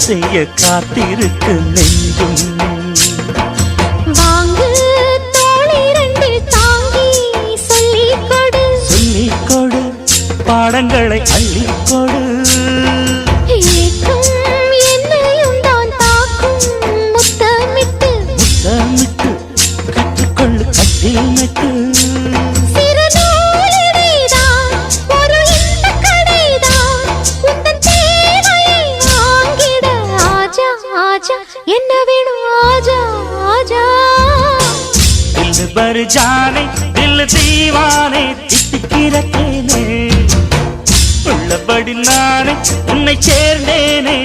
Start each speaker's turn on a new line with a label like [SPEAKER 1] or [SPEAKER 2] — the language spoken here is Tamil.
[SPEAKER 1] செய்ய காத்திருக்கு நெஞ்சும்.
[SPEAKER 2] வாங்கு தோளை ரெண்டு தாங்கி சொல்லிக்கொடு,
[SPEAKER 1] சொல்லிக்கொடு பாடங்களை அள்ளிக்கொடு.
[SPEAKER 2] ஏக்கும் என்னையும் தான் தாக்கும் முத்தமிட்டு,
[SPEAKER 1] முத்தமிட்டு கற்றுக்கொள்ளு கட்டில் நட்டு.
[SPEAKER 2] என்ன வேணும் ஆஜா ஆஜா.
[SPEAKER 1] दिल भर जाने दिल दीवाने தித்திக்கிறேனே உள்ளபடி நானே உன்னை சேர்ந்தேனே.